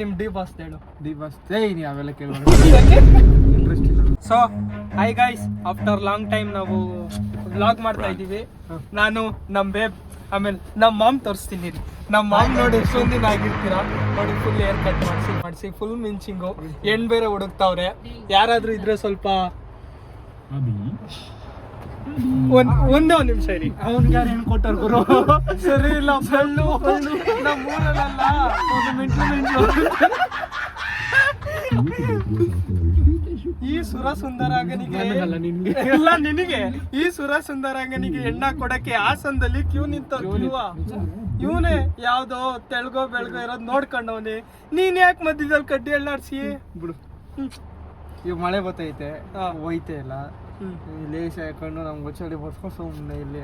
ನಿಮ್ D boss ಹೇಳು. D boss ನೀ ಅವೆಲ್ಲ ಕೇಳೋಣ ಇಂಟ್ರೆಸ್ಟ್ ಇಲ್ಲ. So hi guys, after long time ನಾವು ವ್ಲಾಗ್ ಮಾಡ್ತಾ ಇದ್ದೀವಿ. ನಾನು ನಮ್ಮ ಬೇಬ್ ಆಮೇಲೆ ನಮ್ಮ ಮಾಮ್ ತೋರಿಸ್ತೀನಿ. ನಮ್ಮ ಮಾಮ್ ನೋಡಿ ಎಷ್ಟೊಂದು ದಿನ ಆಗಿರ್ತೀರಾ ನೋಡಿ, ಫುಲ್ ಏರ್ ಕಟ್ ಮಾಡಿಸಿ ಫುಲ್ ಮಿಂಚಿಂಗು, ಹೆಣ್ ಬೇರೆ ಹುಡುಕ್ತಾವ್ರೆ. ಯಾರಾದ್ರೂ ಇದ್ರೆ ಸ್ವಲ್ಪ ಒಂದೇ ಒಂದು ನಿಮಿಷ ಇರಿ. ಅವ್ನಿಗೆ ಯಾರು ಹೆಣ್ಣು ಕೊಟ್ಟಾರ ಗುರು? ಸರಿ ಇಲ್ಲ, ನಮ್ಮ ಊರಲ್ಲ ಒಂದು ಮಿಂಟು ಈ ಸುರ ಸುಂದರಾಂಗನಿಗೆ ಎಲ್ಲ ನಿನಗೆ ಈ ಸುರ ಸುಂದರಾಂಗನಿಗೆ ಹೆಣ್ಣ ಕೊಡಕ್ಕೆ ಹಾಸನದಲ್ಲಿ ಕ್ಯೂ ನಿಂತವ್ವ. ಇವನೇ ಯಾವ್ದೋ ತೆಳ್ಗೋ ಬೆಳ್ಗೋ ಇರೋದ್ ನೋಡ್ಕೊಂಡವನಿ. ನೀನ್ ಯಾಕೆ ಮಧ್ಯದಲ್ಲಿ ಕಡ್ಡಿ ಎಳ್ಳಾಡ್ಸಿ ಬಿಡು. ಈಗ ಮಳೆ ಬರ್ತೈತೆ, ಹೋಯ್ತೆ ಇಲ್ಲ, ಲೇಷ ಹಾಕೊಂಡು ನಮ್ಗೆ ಚಳಿ ಬರ್ಸ್ಕೊಂಡು ಸುಮ್ಮನೆ ಇಲ್ಲಿ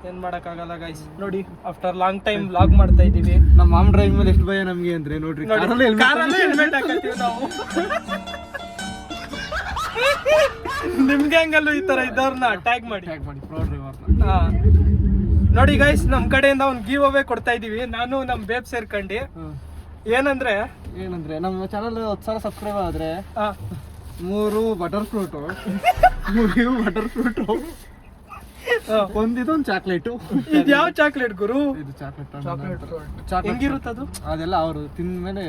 ಏನ್ ಮಾಡಕ್ಕಾಗಲ್ಲ ಗೈಸ್. ನೋಡಿ ಆಫ್ಟರ್ ಲಾಂಗ್ ಟೈಮ್ ವ್ಲಾಗ್ ಮಾಡ್ತಾ ಇದೀವಿ. ನಮ್ಮ ಮಾಮ್ ಡ್ರೈವ್ ಮೇಲೆ ಎಷ್ಟು ಭಯ ನಮ್ಗೆ ಅಂದ್ರೆ ನೋಡ್ರಿ, ಹೆಲ್ಮೆಟ್ ಹಾಕತ್ತೀವಿ ನಾವು. ನಿಮ್ಗೆ ಹಂಗಲ್ಲೂ ಈ ತರ ಇದ್ದವ್ರನ್ನ ಟ್ಯಾಗ್ ಮಾಡಿ ಪ್ರೋ ಡ್ರೈವರ್ನ. ನೋಡಿ ಗೈಸ್, ನಮ್ ಕಡೆಯಿಂದ ಒಂದು ಗಿವ್ ಅವೇ ಕೊಡ್ತಾ ಇದೀವಿ. ನಾನು ನಮ್ ಬೇಬ್ ಸೇರ್ಕೊಂಡಿ. ಏನಂದ್ರೆ ನಮ್ಮ ಚಾನಲ್ 10,000 ಸಬ್ಸ್ಕ್ರೈಬರ್ ಆದ್ರೆ 3 ಬಟರ್ ಫ್ರೂಟು, 3 ಬಟರ್ ಫ್ರೂಟು, ಒಂದಿದೊಂದು ಚಾಕ್ಲೇಟು. ಇದು ಯಾವ ಚಾಕ್ಲೇಟ್ ಗುರು? ಇದು ಚಾಕ್ಲೇಟ್ ಹೆಂಗಿರುತ್ತದು? ಅದೆಲ್ಲ ಅವರು ತಿಂದ ಮೇಲೆ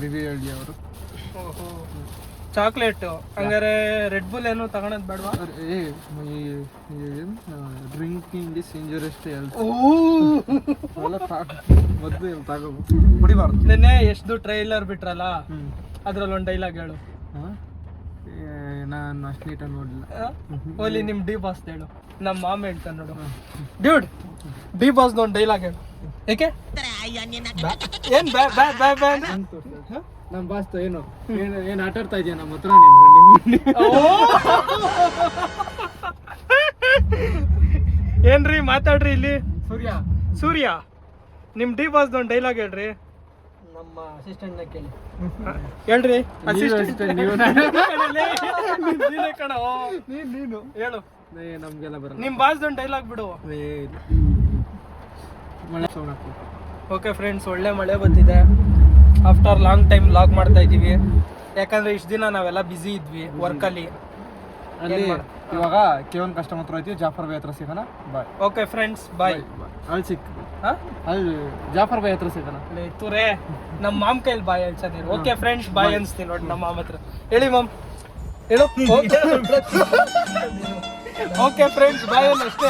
ರಿವ್ಯೂ ಹೇಳಿ ಅವರು. ಚಾಕ್ಲೇಟ್ ಹಂಗಾರೆ ರೆಡ್ ಬುಲ್ ಏನು ತಗೊಳೋದ್ ಬೇಡವಾ? Drinking is injurious to health. ಮೊದಲು ತಗೋಬಹುದು, ಕುಡಿಬಾರ್ದು. ನೆನ್ನೆ ಎಷ್ಟು ಟ್ರೈಲರ್ ಬಿಟ್ರಲ್ಲ, ಅದ್ರಲ್ಲಿ ಒಂದು ಡೈಲಾಗ್ ಹೇಳು. ನಾನು ಅಷ್ಟು ನೀಟಾಗಿ ನೋಡಿಲ್ಲ. ಓಲಿ ನಿಮ್ ಡಿ ಬಾಸ್ ಹೇಳು. ನಮ್ಮ ಮಾಮ ಹೇಳ್ತಾನೆ ನೋಡು. ಡ್ಯೂಡ್, ಡಿ ಬಾಸ್ ಒಂದು ಡೈಲಾಗ್ ಹೇಳು. ಏಕೆ ಏನ್ ಬ್ಯಾ ಬ್ಯಾ ಬ್ಯಾ ಬ್ಯಾ ಅಂದ್ರೆ ನಮ್ಮ ಬಾಸ್ ಏನು ಆಟ ಆಡ್ತಾ ಇದೆಯಾ ನಮ್ಮ ಹತ್ರ? ಏನ್ರಿ ಮಾತಾಡ್ರಿ ಇಲ್ಲಿ. ಸೂರ್ಯ ನಿಮ್ ಡಿ ಬಾಸ್ ಒಂದು ಡೈಲಾಗ್ ಹೇಳ್ರಿ. ನಮ್ಮ ಅಸಿಸ್ಟೆಂಟ್ ನ ಕೇಳಿ ಹೇಳ್ರಿ. ನೀನು ಹೇಳು. ನಮ್ಗೆಲ್ಲ ಬರಲ್ಲ. ನಿಮ್ ಬಾಸ್ ಒಂದು ಡೈಲಾಗ್ ಬಿಡು. ಮಳೆ ಸೌಂಡ್. ಓಕೆ ಫ್ರೆಂಡ್ಸ್, ಒಳ್ಳೆ ಮಳೆ ಬಂದಿದೆ. ಆಫ್ಟರ್ ಲಾಂಗ್ ಟೈಮ್ ವ್ಲಾಗ್ ಮಾಡ್ತಾ ಇದ್ದೀವಿ. ಯಾಕಂದ್ರೆ ಇಷ್ಟು ದಿನ ನಾವೆಲ್ಲ ಬ್ಯುಸಿ ಇದ್ವಿ ವರ್ಕಲ್ಲಿ. ಅಲ್ಲಿ ಇವಾಗ ಕೇವನ್ ಕಸ್ಟಮರ್ ಹತ್ರ ಹೋಯ್ತೀವಿ, ಜಾಫರ್ ಬೈ ಹತ್ರ ಸಿಗೋಣ. ಬಾಯ್. ಓಕೆ ಫ್ರೆಂಡ್ಸ್, ಬಾಯ್. ಅಲ್ಲಿ ಸಿಕ್ ಅಲ್ಲಿ ಜಾಫರ್ ಬೈ ಹತ್ರ ಸಿಗೋಣ. ತುರೇ ನಮ್ಮ ಮಾಮ್ ಕೈಲಿ ಬಾಯ್ ಹೇಳ್ತಾನೆ. ಓಕೆ ಫ್ರೆಂಡ್ಸ್, ಬಾಯ್ ಅನ್ಸ್ತೀನಿ ನೋಡಿ ನಮ್ಮ ಮಾಮ್ ಹತ್ರ. ಹೇಳಿ ಮಾಮ್, ಹೇಳು. ಓಕೆ ಫ್ರೆಂಡ್ಸ್, ಬಾಯ್ ಅಲ್ಲ ಅಷ್ಟೇ.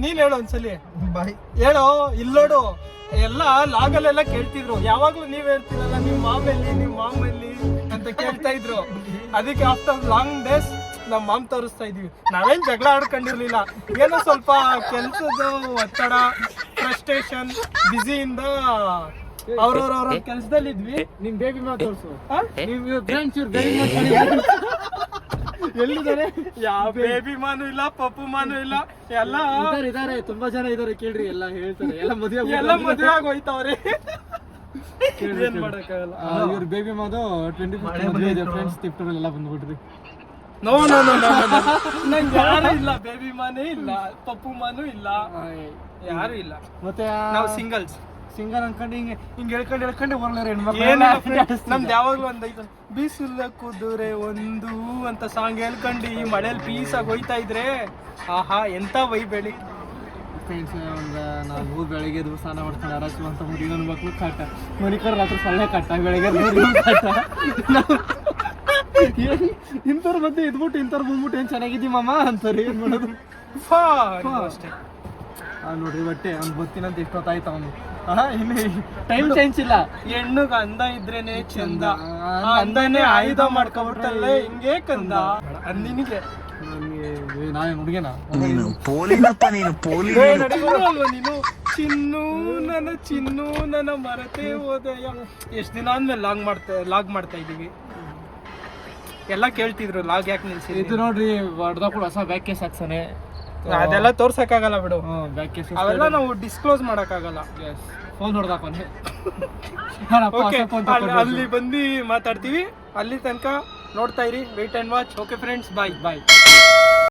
ನೀನ್ ಹೇಳು ಒಂದ್ಸಲಿ ಬಾಯ್ ಹೇಳು. ಇಲ್ಲೋಡು, ಎಲ್ಲ ಲಾಗಲ್ಲೆಲ್ಲ ಕೇಳ್ತಿದ್ರು, ಯಾವಾಗ್ಲೂ ನೀವ್ ಹೇಳ್ತಿರಲ್ಲ ನಿಮ್ ಮಾಮಲ್ಲಿ ಅಂತ ಕೇಳ್ತಾ ಇದ್ರು. ಅದಕ್ಕೆ ಆಫ್ಟರ್ ಲಾಂಗ್ ಡೇಸ್ ನಮ್ಮ ಮಾಮ್ ತೋರಿಸ್ತಾ ಇದೀವಿ. ನಾವೇನ್ ಜಗಳ ಆಡ್ಕೊಂಡಿರ್ಲಿಲ್ಲ, ಏನೋ ಸ್ವಲ್ಪ ಕೆಲ್ಸದ ಒತ್ತಡ, ಫ್ರಸ್ಟ್ರೇಷನ್, ಬ್ಯುಸಿಯಿಂದ ಅವ್ರವ್ರ ಕೆಲ್ಸದಲ್ಲಿ ಇದ್ವಿ. ನಿಮ್ ಬೇಬಿ ಮಾತು ತೋರಿಸು. ಎಲ್ಲಿದ್ದಾರೆ? ಯಾವ ಬೇಬಿ ಮಾನು ಇಲ್ಲ, ಪಪ್ಪು ಮಾನು ಇಲ್ಲ, ಎಲ್ಲ ಇದಾರೆ. ತುಂಬಾ ಜನ ಇದಾರೆ, ಕೇಳ್ರಿ, ಎಲ್ಲ ಹೇಳ್ತಾರೆ. ಎಲ್ಲ ಮದುವೆ ಆಗೋಯ್ತವ್ರೆ. ಏನ್ ಮಾಡಕ್ಕಾಗಲ್ಲ. ಇವ್ರ ಬೇಬಿ ಮಾದು 25 ಮದುವೆ ಇದೆ ಫ್ರೆಂಡ್ಸ್. ತಿಪ್ಟೂರಲ್ಲಿ ಎಲ್ಲ ಬಂದ್ಬಿಟ್ರಿ. ನೋ ನಂಗೆ ಯಾರು ಇಲ್ಲ, ಬೇಬಿ ಮಾನೇ ಇಲ್ಲ, ಪಪ್ಪು ಮಾನು ಇಲ್ಲ, ಯಾರು ಇಲ್ಲ. ಮತ್ತೆ ನಾವು ಸಿಂಗಲ್ ಅನ್ಕೊಂಡು ಹಿಂಗೆ ಹೇಳ್ಕೊಂಡು ಬರ್ಲಾರ ನಮ್ದು ಯಾವಾಗ್ಲೂ ಒಂದೈತ. ಬಿಸಿಲ ಕುದುರೆ ಒಂದು ಅಂತ ಸಾಂಗ್ ಹೇಳ್ಕೊಂಡು ಈ ಮಳೇಲಿ ಪೀಸಾಗಿ ಹೋಯ್ತಾ ಇದ್ರೆ ಆಹಾ ಎಂತ ವೈಬೇಳಿ. ಫ್ರೆಂಡ್ಸ್, ನಾವು ಬೆಳಗ್ಗೆ ಸ್ನಾನ ಮಾಡ್ಕೊಂಡು ಅರಸು ಅಂತ ಇನ್ನೊಂದು ಮಕ್ಳು ಕಾಟ, ಮನಿಕರ್ ರಾತ್ರಿ ಸೊಳ್ಳೆ ಕಾಟ, ಬೆಳಗ್ಗೆ ಕಾಟ. ಇಂಥವ್ರ ಮಧ್ಯೆ ಇದ್ಬಿಟ್ಟು ಇಂಥವ್ರು ಬಂದ್ಬಿಟ್ಟು ಏನ್ ಚೆನ್ನಾಗಿದ್ದೀವಿ ಮಾಮ ಅಂತಾರೆ. ಏನ್ ಮಾಡೋದು ಅಷ್ಟೇ. ನೋಡ್ರಿ ಬಟ್ಟೆ ಅವ್ನು ಬರ್ತೀನಂತ ಎಷ್ಟೊತ್ತಾಯ್ತು ಅವನು. ಇನ್ನು ಟೈಮ್ ಚೇಂಜ್ ಇಲ್ಲ. ಹೆಣ್ಣುಗ ಅಂದ ಇದ್ರೇನೆ ಚಂದ, ಅಂದನೇ ಆಯುಧ ಮಾಡ್ಕೊಬಿಟ್ಟಲ್ಲೇ ಹಿಂಗೆ ಕಂದ. ನಿನಗೆ ನಾವೇನು ಹುಡುಗೇನ? ನೀನು ಚಿನ್ನು ನನ್ನ ಮರತೆ ಹೋದಯ. ಎಷ್ಟ್ ದಿನ ಆದ್ಮೇಲೆ ಲಾಗ್ ಮಾಡ್ತಾ ಇದೀವಿ. ಎಲ್ಲ ಕೇಳ್ತಿದ್ರು ಲಾಗ್ ಯಾಕೆ ನಿಲ್ಸಿದ್ರಿ. ಇದು ನೋಡ್ರಿ, ಹೊಡೆದ ಕೂಡ ಹೊಸ ಬ್ಯಾಕ್ ಕೇಸ್ ಹಾಕ್ಸಾನೆ. ಅದೆಲ್ಲ ತೋರ್ಸಕ್ಕಾಗಲ್ಲ ಬಿಡು, ಬ್ಯಾಕ್ ಕೇಸ್ ಅವೆಲ್ಲ ನಾವು ಡಿಸ್ಕ್ಲೋಸ್ ಮಾಡಕ್ಕಾಗಲ್ಲ. ಫೋನ್ ಹೊಡೆದಾಕೋನೆ. ಅಲ್ಲಿ ಬಂದು ಮಾತಾಡ್ತೀವಿ. ಅಲ್ಲಿ ತನಕ ನೋಡ್ತಾ ಇರಿ, wait and watch. Okay friends, bye.